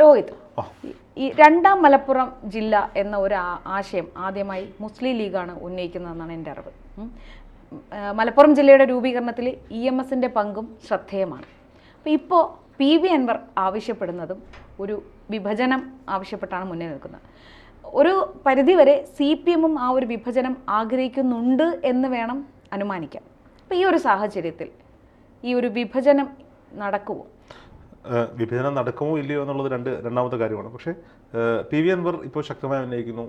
രോഹിത്, ഈ രണ്ടാം മലപ്പുറം ജില്ല എന്ന ഒരു ആശയം ആദ്യമായി മുസ്ലിം ലീഗാണ് ഉന്നയിക്കുന്നതെന്നാണ് എൻ്റെ അറിവ്. മലപ്പുറം ജില്ലയുടെ രൂപീകരണത്തിൽ EMSന്റെ പങ്കും ശ്രദ്ധേയമാണ്. അപ്പോൾ ഇപ്പോൾ PV അൻവർ ആവശ്യപ്പെടുന്നതും ഒരു വിഭജനം ആവശ്യപ്പെട്ടാണ് മുന്നിൽ നിൽക്കുന്നത്. ഒരു പരിധിവരെ CPM ആ ഒരു വിഭജനം ആഗ്രഹിക്കുന്നുണ്ട് എന്ന് വേണം അനുമാനിക്കാം. അപ്പോൾ ഈ ഒരു സാഹചര്യത്തിൽ ഈ ഒരു വിഭജനം നടക്കുമോ? വിഭജനം നടക്കുമോ ഇല്ലയോ എന്നുള്ളത് രണ്ടാമത്തെ കാര്യമാണ്. പക്ഷേ PV അൻവർ ഇപ്പോൾ ശക്തമായി ഉന്നയിക്കുന്നു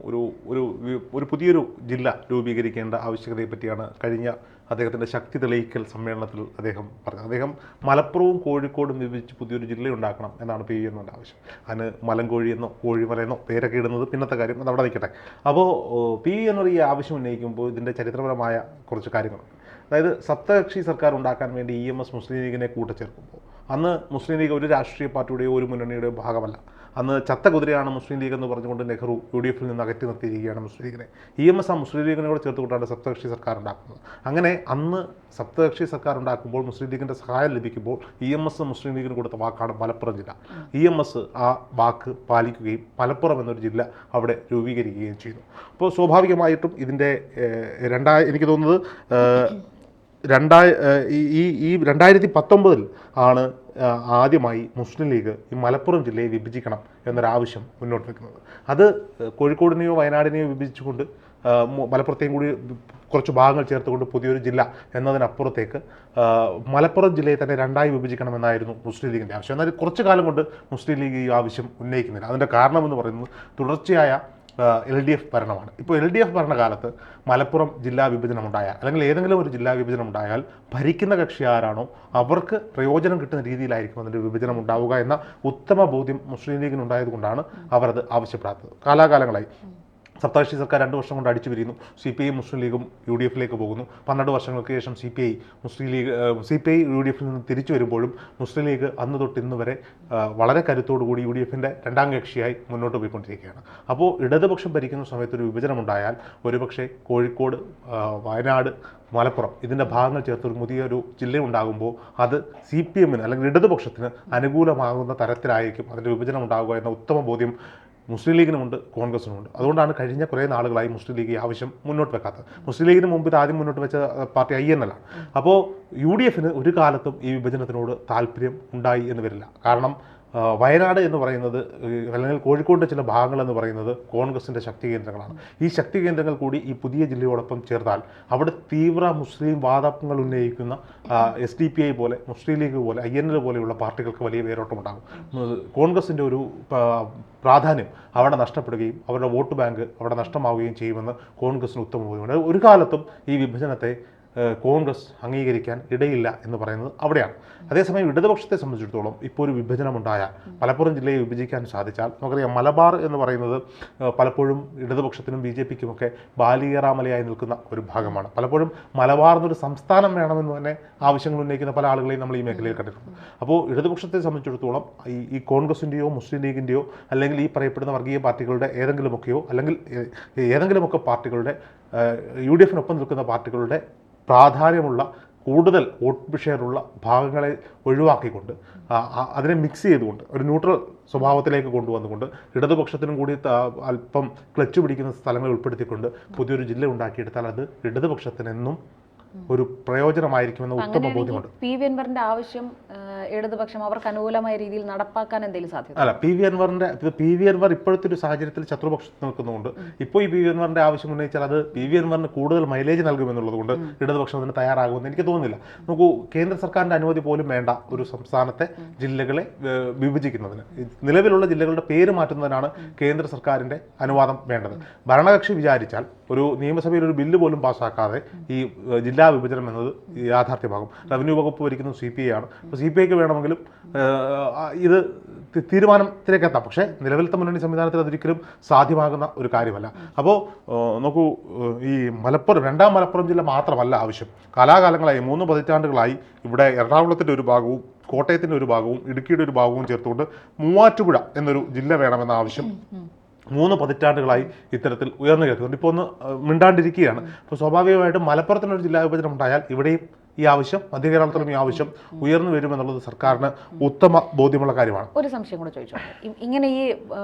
ഒരു പുതിയൊരു ജില്ല രൂപീകരിക്കേണ്ട ആവശ്യകതയെ പറ്റിയാണ് കഴിഞ്ഞ അദ്ദേഹത്തിൻ്റെ ശക്തി തെളിയിക്കൽ സമ്മേളനത്തിൽ അദ്ദേഹം പറഞ്ഞത്. അദ്ദേഹം മലപ്പുറവും കോഴിക്കോടും വിഭജിച്ച് പുതിയൊരു ജില്ല ഉണ്ടാക്കണം എന്നാണ് PV അൻവറിൻ്റെ ആവശ്യം. അതിന് മലങ്കോഴിയെന്നോ കോഴിമലയെന്നോ പേരൊക്കെ ഇടുന്നത് പിന്നത്തെ കാര്യം, അത് അവിടെ നിൽക്കട്ടെ. അപ്പോൾ PV അൻവർ ഈ ആവശ്യം ഉന്നയിക്കുമ്പോൾ ഇതിൻ്റെ ചരിത്രപരമായ കുറച്ച് കാര്യങ്ങളുണ്ട്. അതായത് സപ്തകക്ഷി സർക്കാർ ഉണ്ടാക്കാൻ വേണ്ടി EMS മുസ്ലിം ലീഗിനെ കൂട്ടിച്ചേർക്കുമ്പോൾ അന്ന് മുസ്ലിം ലീഗ് ഒരു രാഷ്ട്രീയ പാർട്ടിയുടെയോ ഒരു മുന്നണിയുടെയോ ഭാഗമല്ല. അന്ന് ചത്ത കുതിരയാണ് മുസ്ലിം ലീഗ് എന്ന് പറഞ്ഞുകൊണ്ട് നെഹ്റു UDFൽ നിന്ന് അകറ്റി നിർത്തിയിരിക്കുകയാണ് മുസ്ലിം ലീഗിനെ. EMS ആ മുസ്ലിം ലീഗിനെ കൂടെ ചേർത്തുകൊണ്ടാണ് സപ്തകക്ഷി സർക്കാർ ഉണ്ടാക്കുന്നത്. അങ്ങനെ അന്ന് സപ്തകക്ഷി സർക്കാർ ഉണ്ടാക്കുമ്പോൾ മുസ്ലിം ലീഗിൻ്റെ സഹായം ലഭിക്കുമ്പോൾ EMS മുസ്ലിം ലീഗിന് കൊടുത്ത വാക്കാണ് മലപ്പുറം ജില്ല. EMS ആ വാക്ക് പാലിക്കുകയും മലപ്പുറം എന്നൊരു ജില്ല അവിടെ രൂപീകരിക്കുകയും ചെയ്യുന്നു. അപ്പോൾ സ്വാഭാവികമായിട്ടും ഇതിൻ്റെ എനിക്ക് തോന്നുന്നത് 2019 ആണ് ആദ്യമായി മുസ്ലിം ലീഗ് ഈ മലപ്പുറം ജില്ലയെ വിഭജിക്കണം എന്നൊരാവശ്യം മുന്നോട്ട് വയ്ക്കുന്നത്. അത് കോഴിക്കോടിനെയോ വയനാടിനെയോ വിഭജിച്ചുകൊണ്ട് മലപ്പുറത്തെയും കൂടി കുറച്ച് ഭാഗങ്ങൾ ചേർത്തുകൊണ്ട് പുതിയൊരു ജില്ല എന്നതിനപ്പുറത്തേക്ക് മലപ്പുറം ജില്ലയെ തന്നെ രണ്ടായി വിഭജിക്കണമെന്നായിരുന്നു മുസ്ലിം ലീഗിൻ്റെ ആവശ്യം. എന്നാൽ കുറച്ചു കാലം കൊണ്ട് മുസ്ലിം ലീഗ് ഈ ആവശ്യം ഉന്നയിക്കുന്നില്ല. അതിൻ്റെ കാരണമെന്ന് പറയുന്നത് തുടർച്ചയായ LDF ഭരണമാണ്. ഇപ്പോൾ LDF ഭരണകാലത്ത് മലപ്പുറം ജില്ലാ വിഭജനം ഉണ്ടായാൽ അല്ലെങ്കിൽ ഏതെങ്കിലും ഒരു ജില്ലാ വിഭജനം ഉണ്ടായാൽ ഭരിക്കുന്ന കക്ഷി ആരാണോ അവർക്ക് പ്രയോജനം കിട്ടുന്ന രീതിയിലായിരിക്കും അതിൻ്റെ വിഭജനം ഉണ്ടാവുക എന്ന ഉത്തമ ബോധ്യം മുസ്ലിം ലീഗിനുണ്ടായതുകൊണ്ടാണ് അവർ അത് ആവശ്യപ്പെടാത്തത്. കാലാകാലങ്ങളായി സപ്തകക്ഷി സർക്കാർ 2 വർഷം കൊണ്ട് അടിച്ചു പിരിയുന്നു. CPI മുസ്ലിം ലീഗും UDFിലേക്ക് പോകുന്നു. 12 വർഷങ്ങൾക്ക് ശേഷം CPI UDFിൽ നിന്ന് തിരിച്ചു വരുമ്പോഴും മുസ്ലിം ലീഗ് അന്ന് തൊട്ട് ഇന്ന് വരെ വളരെ കരുത്തോടുകൂടി UDFിൻ്റെ രണ്ടാം കക്ഷിയായി മുന്നോട്ട് പോയിക്കൊണ്ടിരിക്കുകയാണ്. അപ്പോൾ ഇടതുപക്ഷം ഭരിക്കുന്ന സമയത്ത് ഒരു വിഭജനം ഉണ്ടായാൽ ഒരുപക്ഷെ കോഴിക്കോട്, വയനാട്, മലപ്പുറം ഇതിൻ്റെ ഭാഗങ്ങൾ ചേർത്തൊരു പുതിയൊരു ജില്ല ഉണ്ടാകുമ്പോൾ അത് CPMന് അല്ലെങ്കിൽ ഇടതുപക്ഷത്തിന് അനുകൂലമാകുന്ന തരത്തിലായിരിക്കും അതിൻ്റെ വിഭജനം ഉണ്ടാകുക എന്ന ഉത്തമ ബോധ്യം മുസ്ലിം ലീഗിനുമുണ്ട്, കോൺഗ്രസിനുമുണ്ട്. അതുകൊണ്ടാണ് കഴിഞ്ഞ കുറേ നാളുകളായി മുസ്ലിം ലീഗ് ഈ ആവശ്യം മുന്നോട്ട് വെക്കാത്തത്. മുസ്ലിം ലീഗിന് മുമ്പ് ഇത് ആദ്യം മുന്നോട്ട് വെച്ച പാർട്ടി INL ആണ്. അപ്പോൾ UDFന് ഒരു കാലത്തും ഈ വിഭജനത്തിനോട് താല്പര്യം ഉണ്ടായി എന്ന് വരില്ല. കാരണം വയനാട് എന്ന് പറയുന്നത് അല്ലെങ്കിൽ കോഴിക്കോടിൻ്റെ ചില ഭാഗങ്ങൾ എന്ന് പറയുന്നത് കോൺഗ്രസിൻ്റെ ശക്തി കേന്ദ്രങ്ങളാണ്. ഈ ശക്തി കേന്ദ്രങ്ങൾ കൂടി ഈ പുതിയ ജില്ലയോടൊപ്പം ചേർത്താൽ അവിടെ തീവ്ര മുസ്ലിം വാദങ്ങൾ ഉന്നയിക്കുന്ന SDPI പോലെ, മുസ്ലിം ലീഗ് പോലെ, INL പോലെയുള്ള പാർട്ടികൾക്ക് വലിയ വേരോട്ടം ഉണ്ടാകും. കോൺഗ്രസിൻ്റെ ഒരു പ്രാധാന്യം അവിടെ നഷ്ടപ്പെടുകയും അവരുടെ വോട്ട് ബാങ്ക് അവിടെ നഷ്ടമാവുകയും ചെയ്യുമെന്ന് കോൺഗ്രസിന് ഉത്തമ ബോധ്യമുണ്ട്. ഒരു കാലത്തും ഈ വിഭജനത്തെ കോൺഗ്രസ് അംഗീകരിക്കാൻ ഇടയില്ല എന്ന് പറയുന്നത് അവിടെയാണ്. അതേസമയം ഇടതുപക്ഷത്തെ സംബന്ധിച്ചിടത്തോളം ഇപ്പോൾ ഒരു വിഭജനമുണ്ടായാൽ, മലപ്പുറം ജില്ലയെ വിഭജിക്കാൻ സാധിച്ചാൽ, നമുക്കറിയാം മലബാർ എന്ന് പറയുന്നത് പലപ്പോഴും ഇടതുപക്ഷത്തിനും BJPക്കുമൊക്കെ ബാലികേറാമലയായി നിൽക്കുന്ന ഒരു ഭാഗമാണ്. പലപ്പോഴും മലബാർ എന്നൊരു സംസ്ഥാനം വേണമെന്ന് തന്നെ ആവശ്യങ്ങൾ ഉന്നയിക്കുന്ന പല ആളുകളെയും നമ്മൾ ഈ മേഖലയിൽ കണ്ടിട്ടുണ്ട്. അപ്പോൾ ഇടതുപക്ഷത്തെ സംബന്ധിച്ചിടത്തോളം ഈ കോൺഗ്രസിൻ്റെയോ മുസ്ലിം ലീഗിൻ്റെയോ അല്ലെങ്കിൽ ഈ പറയപ്പെടുന്ന വർഗീയ പാർട്ടികളുടെ ഏതെങ്കിലുമൊക്കെയോ അല്ലെങ്കിൽ ഏതെങ്കിലുമൊക്കെ പാർട്ടികളുടെ UDFിനൊപ്പം നിൽക്കുന്ന പാർട്ടികളുടെ പ്രാധാന്യമുള്ള കൂടുതൽ വോട്ട് ഷെയറുള്ള ഭാഗങ്ങളെ ഒഴിവാക്കിക്കൊണ്ട് അതിനെ മിക്സ് ചെയ്തുകൊണ്ട് ഒരു ന്യൂട്രൽ സ്വഭാവത്തിലേക്ക് കൊണ്ടുവന്നുകൊണ്ട് ഇടതുപക്ഷത്തിനും കൂടി അല്പം ക്ലച്ച് പിടിക്കുന്ന സ്ഥലങ്ങൾ ഉൾപ്പെടുത്തിക്കൊണ്ട് പുതിയൊരു ജില്ല ഉണ്ടാക്കിയെടുത്താൽ അത് ഇടതുപക്ഷത്തിനെന്നും ഒരു പ്രയോജനമായിരിക്കുമെന്ന ഉത്തമ ബോധ്യമുണ്ട്. PV അൻവറിന്റെ ആവശ്യം ഇടതുപക്ഷം അവർക്ക് അനുകൂലമായ രീതിയിൽ നടപ്പാക്കാൻ എന്തെങ്കിലും സാധ്യത? അല്ല, PV അൻവർ ഇപ്പോഴത്തെ ഒരു സാഹചര്യത്തിൽ ശത്രുപക്ഷത്ത് നിൽക്കുന്നതുകൊണ്ട് ഇപ്പോൾ ഈ PV അൻവറിന്റെ ആവശ്യം ഉന്നയിച്ചാൽ അത് PV അൻവറിന് കൂടുതൽ മൈലേജ് നൽകുമെന്നുള്ളത് കൊണ്ട് ഇടതുപക്ഷം അതിന് തയ്യാറാകുമെന്ന് എനിക്ക് തോന്നുന്നില്ല. നോക്കൂ, കേന്ദ്ര സർക്കാരിന്റെ അനുമതി പോലും വേണ്ട ഒരു സംസ്ഥാനത്തെ ജില്ലകളെ വിഭജിക്കുന്നതിന്, നിലവിലുള്ള ജില്ലകളുടെ പേര് മാറ്റുന്നതിനാണ് കേന്ദ്ര സർക്കാരിന്റെ അനുവാദം വേണ്ടത്. ഭരണകക്ഷി വിചാരിച്ചാൽ ഒരു നിയമസഭയിൽ ഒരു ബില്ല് പോലും പാസ്സാക്കാതെ ഈ ജില്ലാ വിഭജനം എന്നത് യാഥാർത്ഥ്യമാകും. റവന്യൂ വകുപ്പ് ഭരിക്കുന്ന CPI ആണ്. അപ്പോൾ CPIക്ക് വേണമെങ്കിലും ഇത് തീരുമാനത്തിലേക്ക് എത്താം. പക്ഷേ നിലവിലത്തെ മുന്നണി സംവിധാനത്തിൽ അതൊരിക്കലും സാധ്യമാകുന്ന ഒരു കാര്യമല്ല. അപ്പോൾ നോക്കൂ, ഈ രണ്ടാം മലപ്പുറം ജില്ല മാത്രമല്ല ആവശ്യം. കാലാകാലങ്ങളായി 3 പതിറ്റാണ്ടുകളായി ഇവിടെ എറണാകുളത്തിൻ്റെ ഒരു ഭാഗവും കോട്ടയത്തിൻ്റെ ഒരു ഭാഗവും ഇടുക്കിയുടെ ഒരു ഭാഗവും ചേർത്തുകൊണ്ട് മൂവാറ്റുപുഴ എന്നൊരു ജില്ല വേണമെന്ന ആവശ്യം 3 പതിറ്റാണ്ടുകളായി ഇത്തരത്തിൽ ഉയർന്നു കേൾക്കുന്നുണ്ട്. ഇപ്പോൾ ഒന്ന് മിണ്ടാണ്ടിരിക്കുകയാണ്. അപ്പോൾ സ്വാഭാവികമായിട്ടും മലപ്പുറത്തിനൊരു ജില്ലാ വിഭജനം ഉണ്ടായാൽ ഇവിടെയും ഈ ആവശ്യം, മധ്യ കേരളത്തിലും ഈ ആവശ്യം ഉയർന്നു വരുമെന്നുള്ളത് സർക്കാരിന് ഉത്തമ ബോധ്യമുള്ള കാര്യമാണ്. ഒരു സംശയം കൂടെ ചോദിച്ചോട്ടെ, ഇങ്ങനെ ഈ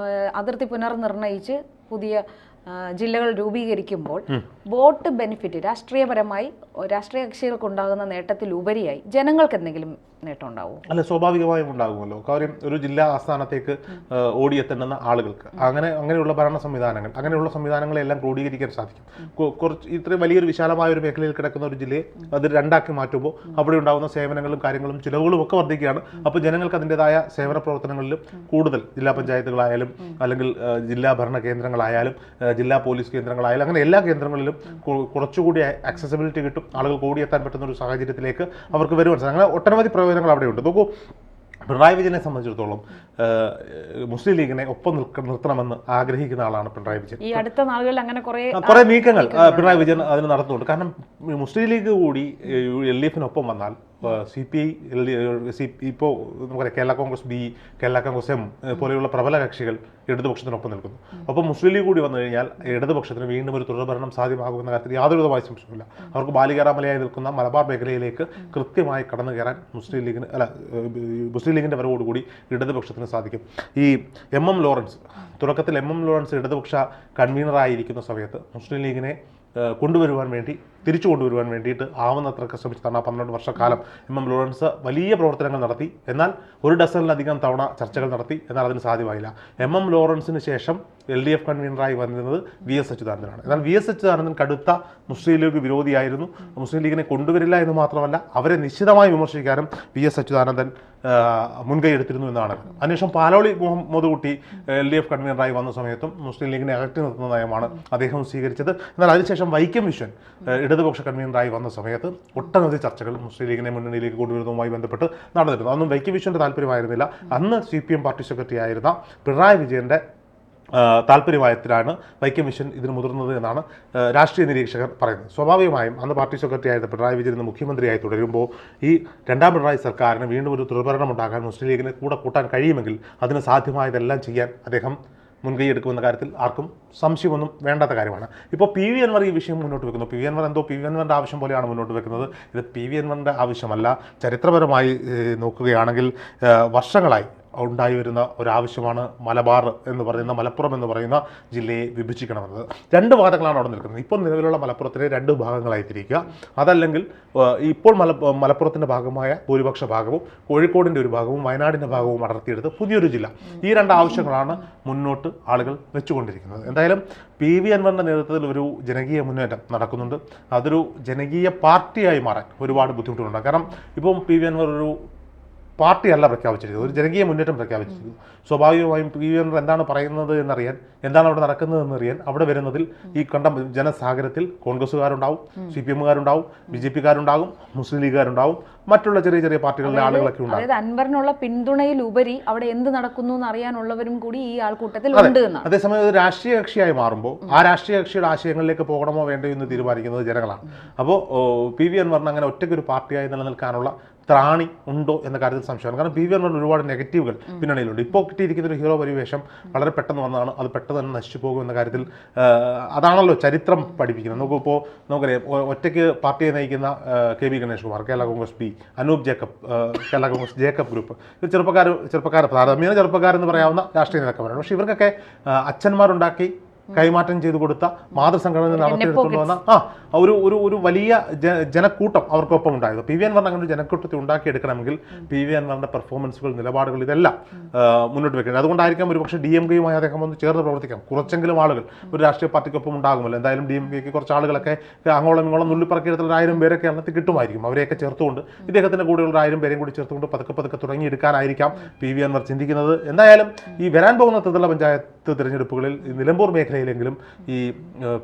അതിർത്തി പുനർനിർണയിച്ച് പുതിയ ജില്ലകൾ രൂപീകരിക്കുമ്പോൾ വോട്ട് ബെനിഫിറ്റ് രാഷ്ട്രീയപരമായി രാഷ്ട്രീയ കക്ഷികൾക്ക് ഉണ്ടാകുന്ന നേട്ടത്തിലുപരിയായി ജനങ്ങൾക്ക് എന്തെങ്കിലും നേട്ടം ഉണ്ടാവും? അല്ല, സ്വാഭാവികമായും ഉണ്ടാകുമല്ലോ. കാര്യം ഒരു ജില്ലാ ആസ്ഥാനത്തേക്ക് ഓടിയെത്തേണ്ടുന്ന ആളുകൾക്ക് അങ്ങനെയുള്ള ഭരണ സംവിധാനങ്ങൾ, അങ്ങനെയുള്ള സംവിധാനങ്ങളെല്ലാം ക്രോഡീകരിക്കാൻ സാധിക്കും. കുറച്ച് ഇത്രയും വലിയൊരു വിശാലമായ ഒരു മേഖലയിൽ കിടക്കുന്ന ഒരു ജില്ലയെ അത് രണ്ടാക്കി മാറ്റുമ്പോൾ അവിടെ ഉണ്ടാകുന്ന സേവനങ്ങളും കാര്യങ്ങളും ചിലവുകളും ഒക്കെ വർദ്ധിക്കുകയാണ്. അപ്പോൾ ജനങ്ങൾക്ക് അതിൻ്റെതായ സേവന പ്രവർത്തനങ്ങളിലും കൂടുതൽ ജില്ലാ പഞ്ചായത്തുകളായാലും അല്ലെങ്കിൽ ജില്ലാ ഭരണ കേന്ദ്രങ്ങളായാലും ജില്ലാ പോലീസ് കേന്ദ്രങ്ങളായാലും അങ്ങനെ എല്ലാ കേന്ദ്രങ്ങളിലും കുറച്ചുകൂടി ആക്സസിബിലിറ്റി കിട്ടും. ആളുകൾക്ക് ഓടിയെത്താൻ പറ്റുന്ന ഒരു സാഹചര്യത്തിലേക്ക് അവർക്ക് വരുവാൻ. അങ്ങനെ ഒട്ടനവധി പ്രയോജനങ്ങൾ അവിടെയുണ്ട്. നോക്കൂ, പിണറായി വിജയനെ സംബന്ധിച്ചിടത്തോളം മുസ്ലിം ലീഗിനെ ഒപ്പം നിർത്തണമെന്ന് ആഗ്രഹിക്കുന്ന ആളാണ് പിണറായി വിജയൻ. ഈ അടുത്ത നാളുകളിൽ അങ്ങനെ കുറെ നീക്കങ്ങൾ പിണറായി വിജയൻ അതിന് നടത്തുന്നുണ്ട്. കാരണം മുസ്ലിം ലീഗ് കൂടി LDF-നൊപ്പം വന്നാൽ CPI ഇപ്പോൾ നമുക്കറിയാം കേരള കോൺഗ്രസ് B, കേരള കോൺഗ്രസ് M പോലെയുള്ള പ്രബല കക്ഷികൾ ഇടതുപക്ഷത്തിനൊപ്പം നിൽക്കുന്നു. അപ്പോൾ മുസ്ലിം ലീഗ് കൂടി വന്നു കഴിഞ്ഞാൽ ഇടതുപക്ഷത്തിന് വീണ്ടും ഒരു തുടർഭരണം സാധ്യമാകുമെന്ന കാര്യത്തിൽ യാതൊരു വിധമായ സംശയമില്ല. അവർക്ക് ബാലികേറാമലയായി നിൽക്കുന്ന മലബാർ മേഖലയിലേക്ക് കൃത്യമായി കടന്നു കയറാൻ മുസ്ലിം ലീഗിൻ്റെ വരവോടുകൂടി ഇടതുപക്ഷത്തിന് സാധിക്കും. ഈ MM ലോറൻസ് തുടക്കത്തിൽ ലോറൻസ് ഇടതുപക്ഷ കൺവീനറായിരിക്കുന്ന സമയത്ത് മുസ്ലിം ലീഗിനെ തിരിച്ചു കൊണ്ടുവരുവാൻ വേണ്ടിയിട്ട് ആവുന്നത്രയൊക്കെ ശ്രമിച്ചതാണ്. 12 വർഷക്കാലം ലോറൻസ് വലിയ പ്രവർത്തനങ്ങൾ നടത്തി. എന്നാൽ ഒരു ഡസനിലധികം തവണ ചർച്ചകൾ നടത്തി. എന്നാൽ അതിന് സാധ്യമായില്ല. ലോറൻസിന് ശേഷം LDF കൺവീനറായി വന്നിരുന്നത് VS അച്യുതാനന്ദനാണ്. എന്നാൽ VS അച്യുതാനന്ദൻ കടുത്ത മുസ്ലിം ലീഗ് വിരോധിയായിരുന്നു. മുസ്ലിം ലീഗിനെ കൊണ്ടുവരില്ല എന്ന് മാത്രമല്ല, അവരെ നിശ്ചിതമായി വിമർശിക്കാനും VS അച്യുതാനന്ദൻ മുൻകൈ എടുത്തിരുന്നു എന്നാണ്. അതിനുശേഷം പാലോളി മുഹമ്മദ് കുട്ടി LDF കൺവീനറായി വന്ന സമയത്തും മുസ്ലിം ലീഗിനെ അകറ്റി നിർത്തുന്ന നയമാണ് അദ്ദേഹം സ്വീകരിച്ചത്. എന്നാൽ അതിനുശേഷം വൈക്കം വിശ്വൻ ഇടതുപക്ഷ കൺവീനറായി വന്ന സമയത്ത് ഒട്ടനവധി ചർച്ചകൾ മുസ്ലിം ലീഗിനെ മുന്നണിയിലേക്ക് കൊണ്ടുവരുന്നതുമായി ബന്ധപ്പെട്ട് നടന്നിരുന്നു. അതൊന്നും വൈക്കം വിശ്വന്റെ താല്പര്യമായിരുന്നില്ല. അന്ന് CPM പാർട്ടി സെക്രട്ടറി ആയിരുന്ന പിണറായി വിജയന്റെ താല്പര്യമായത്തിലാണ് വൈക്കം വിശ്വൻ ഇതിന് മുതിർന്നത് എന്നാണ് രാഷ്ട്രീയ നിരീക്ഷകർ പറയുന്നത്. സ്വാഭാവികമായും അന്ന് പാർട്ടി സെക്രട്ടറി ആയിരുന്ന പിണറായി വിജയൻ ഇന്ന് മുഖ്യമന്ത്രിയായി തുടരുമ്പോൾ ഈ രണ്ടാം പിണറായി സർക്കാരിന് വീണ്ടും ഒരു തുടർഭരണം ഉണ്ടാക്കാൻ മുസ്ലിം ലീഗിനെ കൂടെ കൂട്ടാൻ കഴിയുമെങ്കിൽ അതിന് സാധ്യമായതെല്ലാം ചെയ്യാൻ അദ്ദേഹം മുൻകൈ എടുക്കുമെന്ന കാര്യത്തിൽ ആർക്കും സംശയമൊന്നും വേണ്ടാത്ത കാര്യമാണ്. ഇപ്പോൾ PV അൻവർ ഈ വിഷയം മുന്നോട്ട് വെക്കുന്നു. PV അൻവർ PV അൻവറിൻ്റെ ആവശ്യം പോലെയാണ് മുന്നോട്ട് വെക്കുന്നത്. ഇത് PV അൻവറിൻ്റെ ആവശ്യമല്ല. ചരിത്രപരമായി നോക്കുകയാണെങ്കിൽ വർഷങ്ങളായി ഉണ്ടായി വരുന്ന ഒരാവശ്യമാണ് മലബാർ എന്ന് പറയുന്ന, മലപ്പുറം എന്ന് പറയുന്ന ജില്ലയെ വിഭജിക്കണമെന്നത്. രണ്ട് വാദങ്ങളാണ് അവിടെ നിൽക്കുന്നത്. ഇപ്പോൾ നിലവിലുള്ള മലപ്പുറത്തിനെ രണ്ട് ഭാഗങ്ങളായി തിരിക്കുക, അതല്ലെങ്കിൽ ഇപ്പോൾ മലപ്പുറത്തിൻ്റെ ഭാഗമായ ഭൂരിപക്ഷ ഭാഗവും കോഴിക്കോടിൻ്റെ ഒരു ഭാഗവും വയനാടിൻ്റെ ഭാഗവും അടർത്തിയെടുത്ത് പുതിയൊരു ജില്ല. ഈ രണ്ട് ആവശ്യങ്ങളാണ് മുന്നോട്ട് ആളുകൾ വെച്ചുകൊണ്ടിരിക്കുന്നത്. എന്തായാലും PV അൻവറിൻ്റെ നേതൃത്വത്തിൽ ഒരു ജനകീയ മുന്നേറ്റം നടക്കുന്നുണ്ട്. അതൊരു ജനകീയ പാർട്ടിയായി മാറാൻ ഒരുപാട് ബുദ്ധിമുട്ടുകളുണ്ട്. കാരണം ഇപ്പം PV അൻവർ ഒരു പാർട്ടിയല്ല പ്രഖ്യാപിച്ചിരിക്കുന്നത്, ഒരു ജനകീയ മുന്നേറ്റം പ്രഖ്യാപിച്ചിരിക്കുന്നു. സ്വാഭാവികമായും PV അൻവർ എന്താണ് പറയുന്നത് എന്നറിയാൻ, എന്താണ് അവിടെ നടക്കുന്നതെന്നറിയാൻ അവിടെ വരുന്നതിൽ ഈ കണ്ട ജനസാഗരത്തിൽ കോൺഗ്രസ്സുകാരുണ്ടാവും, CPMകാരുണ്ടാവും, BJPക്കാരുണ്ടാകും, മുസ്ലിം ലീഗുകാരുണ്ടാവും, മറ്റുള്ള ചെറിയ ചെറിയ പാർട്ടികളുടെ ആളുകളൊക്കെ ഉണ്ടാവും. അതായത് അൻവറിനുള്ള പിന്തുണയിലുപരി അവിടെ എന്ത് നടക്കുന്നു എന്ന് അറിയാനുള്ളവരും കൂടി ഈ ആൾക്കൂട്ടത്തിൽ ഉണ്ട്. അതേസമയം ഒരു രാഷ്ട്രീയ കക്ഷിയായി മാറുമ്പോൾ ആ രാഷ്ട്രീയ കക്ഷിയുടെ ആശയങ്ങളിലേക്ക് പോകണമോ വേണ്ടയോ എന്ന് തീരുമാനിക്കുന്നത് ജനങ്ങളാണ്. അപ്പോൾ PV അൻവറിന് അങ്ങനെ ഒറ്റയ്ക്കൊരു പാർട്ടിയായി നിലനിൽക്കാനുള്ള ത്രാണി ഉണ്ടോ എന്ന കാര്യത്തിൽ സംശയമാണ്. കാരണം PV അൻവറിന് ഒരുപാട് നെഗറ്റീവുകൾ പിന്നണിയിലുണ്ട്. ഇപ്പോൾ കിട്ടിയിരിക്കുന്ന ഒരു ഹീറോ പരിവേഷം വളരെ പെട്ടെന്ന് വന്നതാണ്, അത് പെട്ടെന്ന് തന്നെ നശിച്ചു പോകും എന്ന കാര്യത്തിൽ അതാണല്ലോ ചരിത്രം പഠിപ്പിക്കുന്നത്. നമുക്കിപ്പോൾ നമുക്കറിയാം, ഒറ്റയ്ക്ക് പാർട്ടിയെ നയിക്കുന്ന KB Ganesh Kumar, Kerala Congress B, Anoop Jacob, Kerala Congress Jacob group, ഇത് ചെറുപ്പക്കാർ താരതമ്യേന ചെറുപ്പക്കാരെന്ന് പറയാവുന്ന രാഷ്ട്രീയ നേതാക്കന്മാരാണ്. പക്ഷേ ഇവർക്കൊക്കെ അച്ഛന്മാരുണ്ടാക്കി കൈമാറ്റം ചെയ്തു കൊടുത്ത മാതൃസംഘടന നടത്തിയെടുത്തുകൊണ്ട് വന്ന ഒരു വലിയ ജനക്കൂട്ടം അവർക്കൊപ്പം ഉണ്ടായത്. PV അൻവർ അങ്ങനെ ഒരു ജനക്കൂട്ടത്തെ ഉണ്ടാക്കിയെടുക്കണമെങ്കിൽ PV അൻവറിന്റെ പെർഫോമൻസുകൾ, നിലപാടുകൾ ഇതെല്ലാം മുന്നോട്ട് വെക്കുന്നത്. അതുകൊണ്ടായിരിക്കാം ഒരുപക്ഷെ DMK-യുമായി അദ്ദേഹം ഒന്ന് ചേർന്ന് പ്രവർത്തിക്കാം. കുറച്ചെങ്കിലും ആളുകൾ ഒരു രാഷ്ട്രീയ പാർട്ടിക്കൊപ്പം ഉണ്ടാകുമല്ലോ. എന്തായാലും DMK-ക്ക് കുറച്ച് ആളുകളൊക്കെ അങ്ങോളം ഇങ്ങോളം നുള്ളിപ്പറക്കിയെടുത്തുള്ള 1000 പേരെ കേരളത്തിൽ കിട്ടുമായിരിക്കും. അവരെയൊക്കെ ചേർത്തുകൊണ്ട് ഇദ്ദേഹത്തിന്റെ കൂടെയുള്ള 1000 പേരെയും കൂടി ചേർത്തുകൊണ്ട് പതുക്കെ തുടങ്ങിയെടുക്കാനായിരിക്കാം PV അൻവർ ചിന്തിക്കുന്നത്. എന്തായാലും ഈ വരാൻ പോകുന്ന ത്രിതല പഞ്ചായത്ത് തിരഞ്ഞെടുപ്പുകളിൽ നിലമ്പൂർ മേഖലയിലെങ്കിലും ഈ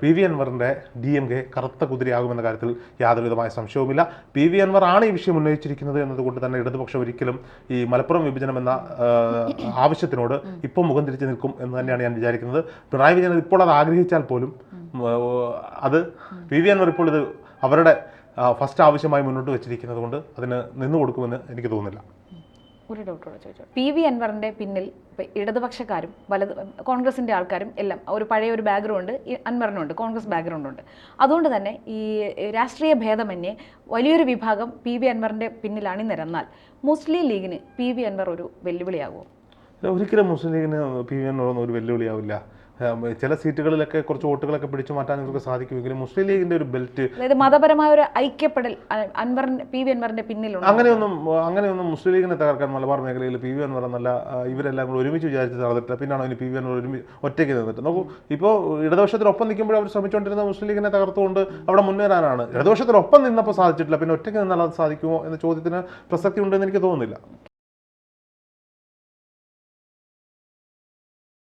PV അൻവറിന്റെ DMK കറുത്ത കുതിരയാകുമെന്ന കാര്യത്തിൽ യാതൊരു വിധമായ സംശയവുമില്ല. PV അൻവർ ആണ് ഈ വിഷയം ഉന്നയിച്ചിരിക്കുന്നത് എന്നതുകൊണ്ട് തന്നെ ഇടതുപക്ഷം ഒരിക്കലും ഈ മലപ്പുറം വിഭജനം എന്ന ആവശ്യത്തിനോട് ഇപ്പോൾ മുഖം തിരിച്ചു നിൽക്കും എന്ന് തന്നെയാണ് ഞാൻ വിചാരിക്കുന്നത്. പിണറായി വിജയൻ ഇപ്പോൾ അത് ആഗ്രഹിച്ചാൽ പോലും അത് PV അൻവർ ഇപ്പോൾ ഇത് അവരുടെ ഫസ്റ്റ് ആവശ്യമായി മുന്നോട്ട് വെച്ചിരിക്കുന്നത് കൊണ്ട് അതിന് നിന്നു കൊടുക്കുമെന്ന് എനിക്ക് തോന്നുന്നില്ല. ഒരു ഡൗട്ടോടെ ചോദിച്ചോ. PV അൻവറിൻ്റെ പിന്നിൽ ഇപ്പം ഇടതുപക്ഷക്കാരും കോൺഗ്രസിൻ്റെ ആൾക്കാരും എല്ലാം ഒരു പഴയ ഒരു ബാക്ക്ഗ്രൗണ്ട് അൻവറിനുണ്ട്, കോൺഗ്രസ് ബാക്ക്ഗ്രൗണ്ട് ഉണ്ട്. അതുകൊണ്ട് തന്നെ ഈ രാഷ്ട്രീയ ഭേദമന്യേ വലിയൊരു വിഭാഗം PV അൻവറിൻ്റെ പിന്നിൽ അണിനിരന്നാൽ മുസ്ലിം ലീഗിന് PV അൻവർ ഒരു വെല്ലുവിളിയാകുമോ? ഒരിക്കലും മുസ്ലിം ലീഗിന് PV അൻവർ ഒരു വെല്ലുവിളിയാവില്ല. ചില സീറ്റുകളിലൊക്കെ കുറച്ച് വോട്ടുകളൊക്കെ പിടിച്ചു മാറ്റാൻ ഇവർക്ക് സാധിക്കുമെങ്കിലും മുസ്ലിം ലീഗിന്റെ ഒരു ബെൽറ്റ്, അതായത് മതപരമായ ഒരു ഐക്യപ്പെടൽ PV അൻവറിന്റെ പിന്നിലുണ്ട്. അങ്ങനെയൊന്നും മുസ്ലിം ലീഗിനെ തകർക്കാൻ മലബാർ മേഖലയിൽ PV അൻവർ എന്നല്ല ഇവരെല്ലാം കൂടെ ഒരുമിച്ച് വിചാരിച്ച് നടന്നിട്ടില്ല. പിന്നാണ് അതിന് PV അൻവർ ഒറ്റയ്ക്ക് നിന്നിട്ട് നോക്കൂ. ഇപ്പോൾ ഇടതുപക്ഷത്തിനൊപ്പം നിൽക്കുമ്പോൾ അവർ ശ്രമിച്ചുകൊണ്ടിരുന്ന മുസ്ലിം ലീഗിനെ തകർത്തുകൊണ്ട് അവിടെ മുന്നേറാനാണ്. ഇടതുപക്ഷത്തിനൊപ്പം നിന്നപ്പോൾ സാധിച്ചിട്ടില്ല, പിന്നെ ഒറ്റയ്ക്ക് നിന്നാൽ അത് സാധിക്കുമോ എന്ന ചോദ്യത്തിന് പ്രസക്തി ഉണ്ടെന്ന് എനിക്ക് തോന്നുന്നില്ല.